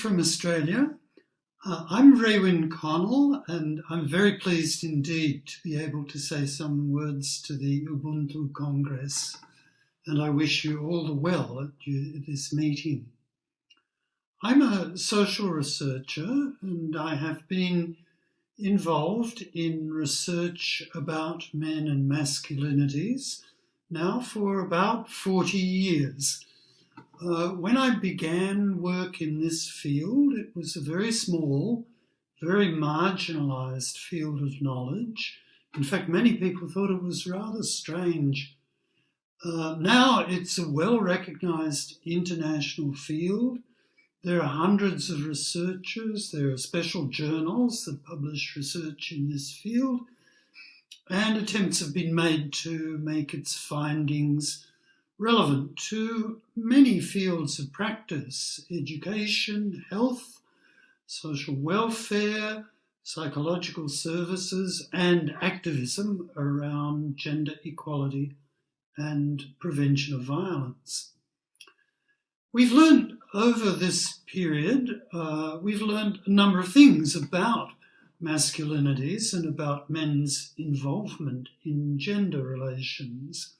from Australia. I'm Raewyn Connell, and I'm very pleased indeed to be able to say some words to the Ubuntu Congress, and I wish you all the well at this meeting. I'm a social researcher, and I have been involved in research about men and masculinities now for about 40 years. When I began work in this field, it was a very small, very marginalised field of knowledge. In fact, many people thought it was rather strange. Now it's a well-recognised international field. There are hundreds of researchers, there are special journals that publish research in this field, and attempts have been made to make its findings relevant to many fields of practice: education, health, social welfare, psychological services, and activism around gender equality and prevention of violence. We've learned over this period, we've learned a number of things about masculinities and about men's involvement in gender relations.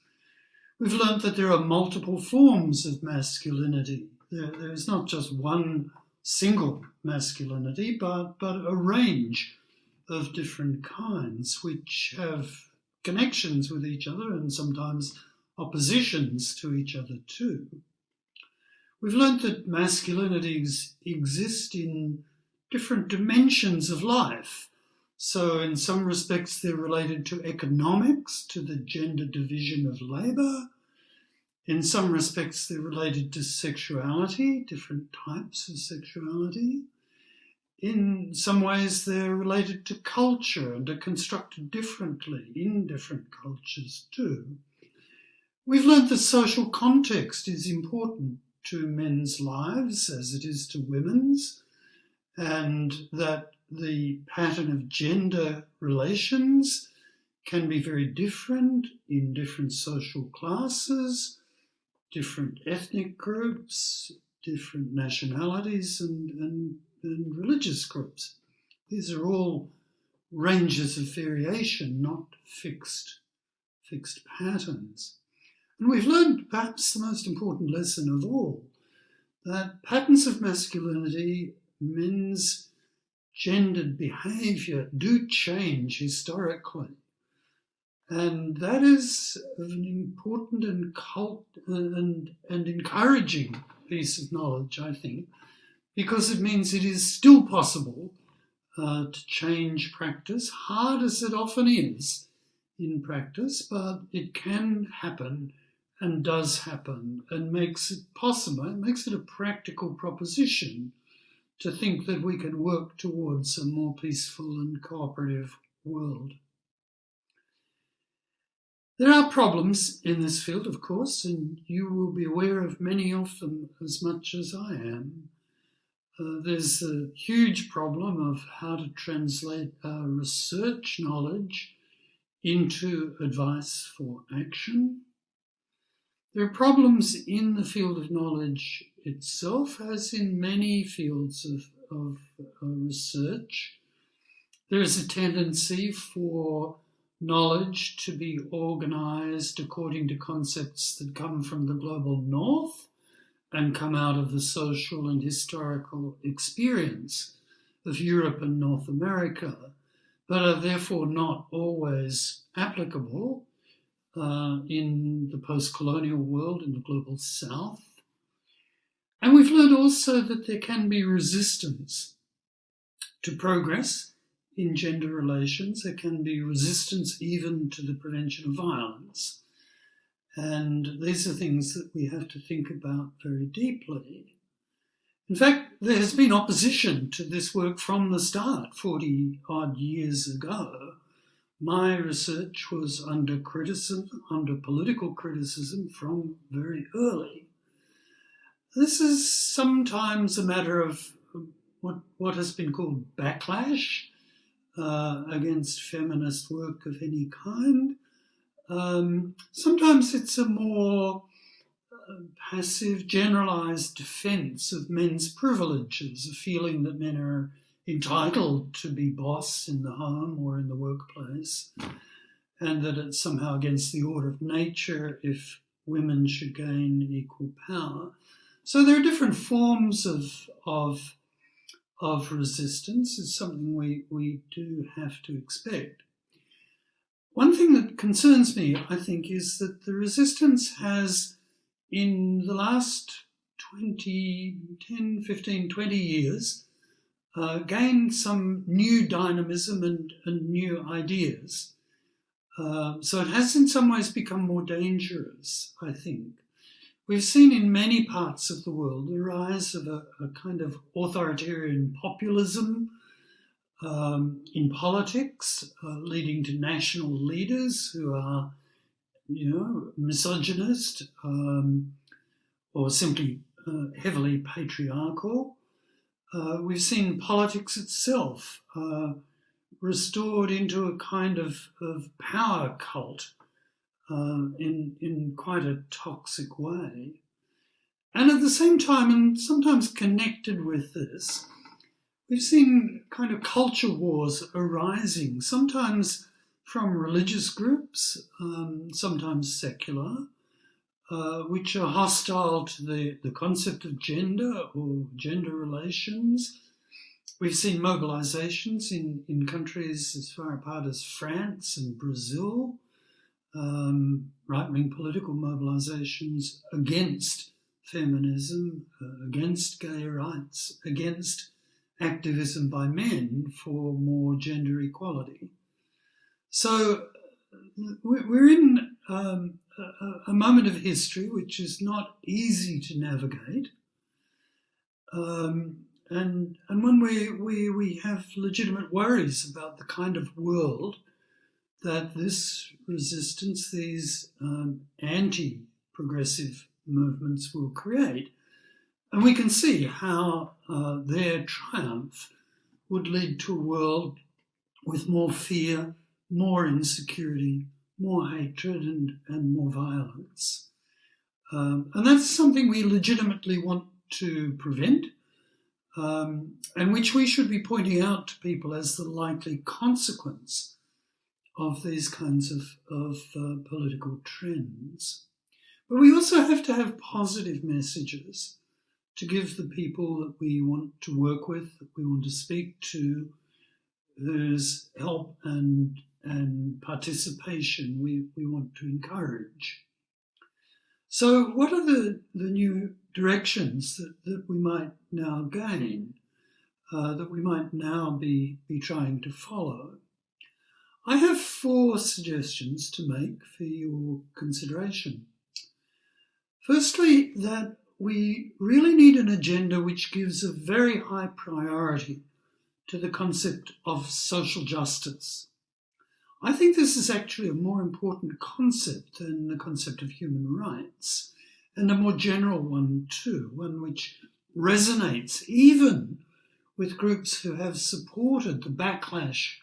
We've learned that there are multiple forms of masculinity. There is not just one single masculinity, but a range of different kinds which have connections with each other and sometimes oppositions to each other too. We've learned that masculinities exist in different dimensions of life. So in some respects, they're related to economics, to the gender division of labour. In some respects, they're related to sexuality, different types of sexuality. In some ways, they're related to culture and are constructed differently in different cultures too. We've learned that social context is important to men's lives as it is to women's, and that the pattern of gender relations can be very different in different social classes, different ethnic groups, different nationalities and religious groups. These are all ranges of variation, not fixed patterns. And we've learned perhaps the most important lesson of all, that patterns of masculinity, men's gendered behaviour do change historically. And that is an important and encouraging piece of knowledge, I think, because it means it is still possible to change practice, hard as it often is in practice, but it can happen and does happen, and makes it possible, it makes it a practical proposition to think that we can work towards a more peaceful and cooperative world. There are problems in this field, of course, and you will be aware of many of them as much as I am. There's a huge problem of how to translate research knowledge into advice for action. There are problems in the field of knowledge itself, as in many fields of research. There is a tendency for knowledge to be organised according to concepts that come from the global north and come out of the social and historical experience of Europe and North America, but are therefore not always applicable in the post-colonial world, in the global south. And we've learned also that there can be resistance to progress in gender relations. There can be resistance even to the prevention of violence. And these are things that we have to think about very deeply. In fact, there has been opposition to this work from the start, 40-odd years ago. My research was under criticism, under political criticism from very early. This is sometimes a matter of what has been called backlash against feminist work of any kind. Sometimes it's a more passive, generalised defence of men's privileges, a feeling that men are entitled to be boss in the home or in the workplace, and that it's somehow against the order of nature if women should gain equal power. So there are different forms of resistance. It's something we do have to expect. One thing that concerns me, I think, is that the resistance has, in the last 10, 15, 20 years, gained some new dynamism and new ideas. So it has in some ways become more dangerous, I think. We've seen in many parts of the world the rise of a kind of authoritarian populism in politics, leading to national leaders who are, misogynist or simply heavily patriarchal. We've seen politics itself restored into a kind of power cult in quite a toxic way. And at the same time, and sometimes connected with this, we've seen kind of culture wars arising, sometimes from religious groups, sometimes secular, which are hostile to the concept of gender or gender relations. We've seen mobilisations in countries as far apart as France and Brazil, right-wing political mobilisations against feminism, against gay rights, against activism by men for more gender equality. So we're in a moment of history which is not easy to navigate, and one where we have legitimate worries about the kind of world that this resistance, these anti-progressive movements will create. And we can see how their triumph would lead to a world with more fear, more insecurity, more hatred and more violence. And that's something we legitimately want to prevent, and which we should be pointing out to people as the likely consequence of these kinds of political trends. But we also have to have positive messages to give the people that we want to work with, that we want to speak to, whose help and participation we want to encourage. So what are the new directions that we might now gain, that we might now be trying to follow? I have 4 suggestions to make for your consideration. Firstly, that we really need an agenda which gives a very high priority to the concept of social justice. I think this is actually a more important concept than the concept of human rights, and a more general one too, one which resonates even with groups who have supported the backlash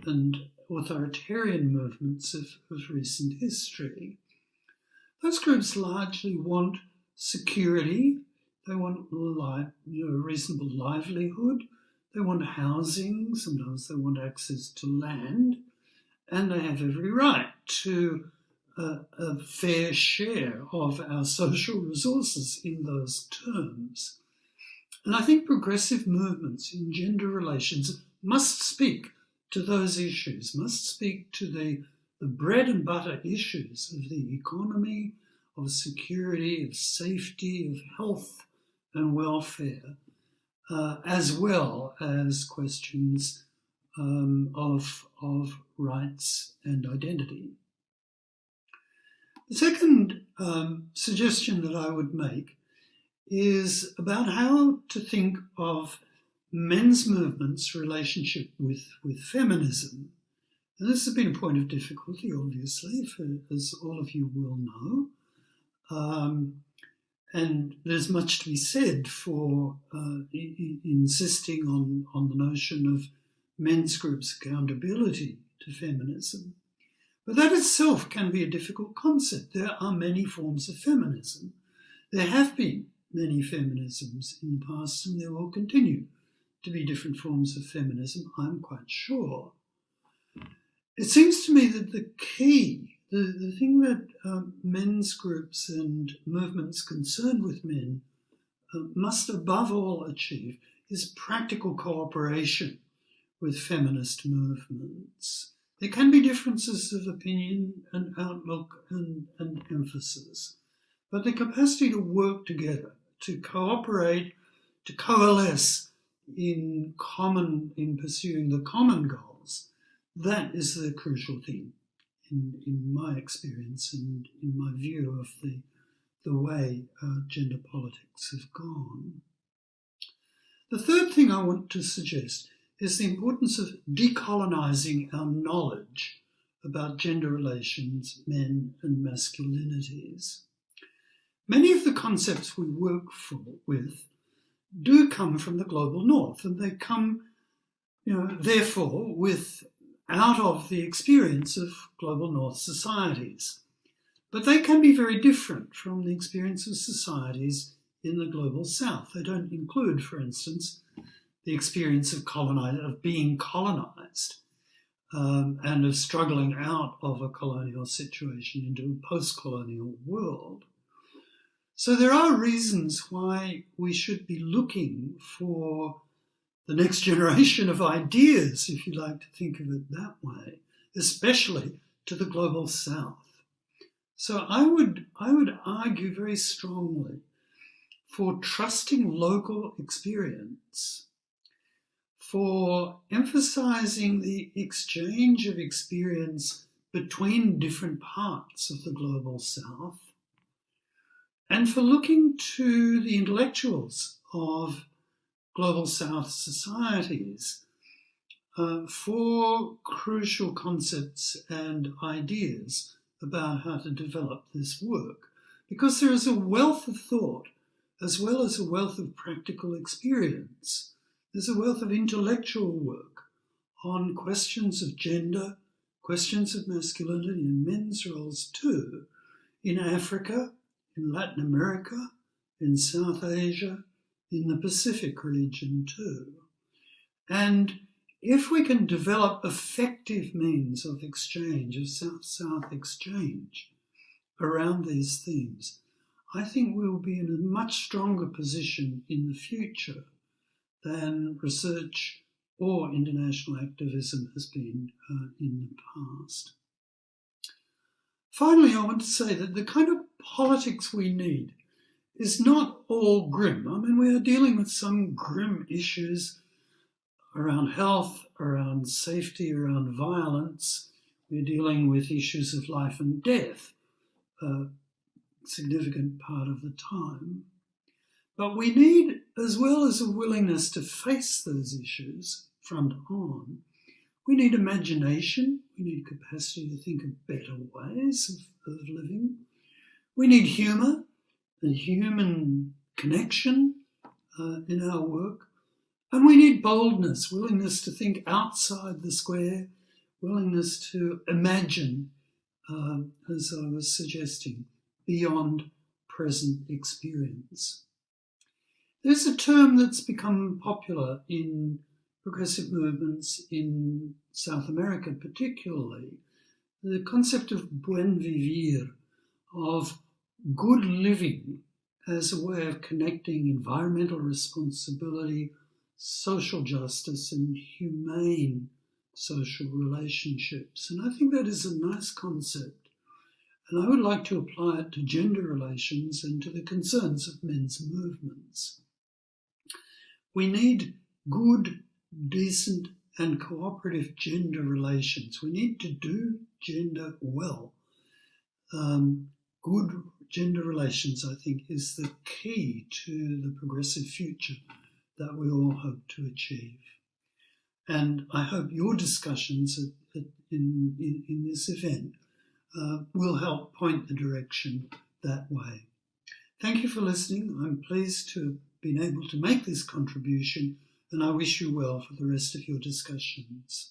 and authoritarian movements of recent history. Those groups largely want security, they want reasonable livelihood, they want housing, sometimes they want access to land, and they have every right to a fair share of our social resources in those terms. And I think progressive movements in gender relations must speak to those issues, must speak to the bread and butter issues of the economy, of security, of safety, of health and welfare, as well as questions of rights and identity. The second suggestion that I would make is about how to think of men's movement's relationship with feminism. And this has been a point of difficulty, obviously, as all of you will know. And there's much to be said for insisting on the notion of men's groups' accountability to feminism. But that itself can be a difficult concept. There are many forms of feminism. There have been many feminisms in the past, and there will continue to be different forms of feminism, I'm quite sure. It seems to me that the key, the thing that men's groups and movements concerned with men must above all achieve is practical cooperation with feminist movements. There can be differences of opinion and outlook and emphasis, but the capacity to work together, to cooperate, to coalesce in pursuing the common goals, that is the crucial thing in my experience and in my view of the way gender politics have gone. The third thing I want to suggest is the importance of decolonising our knowledge about gender relations, men and masculinities. Many of the concepts we work with do come from the global north, and they come, therefore, out of the experience of global north societies. But they can be very different from the experience of societies in the global south. They don't include, for instance, the experience of being colonised and of struggling out of a colonial situation into a post-colonial world. So there are reasons why we should be looking for the next generation of ideas, if you like to think of it that way, especially to the global south. So I would argue very strongly for trusting local experience, for emphasising the exchange of experience between different parts of the global south, and for looking to the intellectuals of global south societies for crucial concepts and ideas about how to develop this work. Because there is a wealth of thought as well as a wealth of practical experience. There's a wealth of intellectual work on questions of gender, questions of masculinity and men's roles too, in Africa, in Latin America, in South Asia, in the Pacific region too. And if we can develop effective means of exchange, of South-South exchange around these themes, I think we'll be in a much stronger position in the future than research or international activism has been in the past. Finally, I want to say that the kind of politics we need is not all grim. I mean, we are dealing with some grim issues around health, around safety, around violence. We're dealing with issues of life and death, a significant part of the time. But we need, as well as a willingness to face those issues front on, we need imagination, we need capacity to think of better ways of living. We need humour and human connection in our work. And we need boldness, willingness to think outside the square, willingness to imagine, as I was suggesting, beyond present experience. There's a term that's become popular in progressive movements in South America particularly, the concept of buen vivir, of good living as a way of connecting environmental responsibility, social justice and humane social relationships. And I think that is a nice concept. And I would like to apply it to gender relations and to the concerns of men's movements. We need good, decent and cooperative gender relations. We need to do gender well. Good gender relations, I think, is the key to the progressive future that we all hope to achieve. And I hope your discussions in this event will help point the direction that way. Thank you for listening. I'm pleased to have been able to make this contribution, and I wish you well for the rest of your discussions.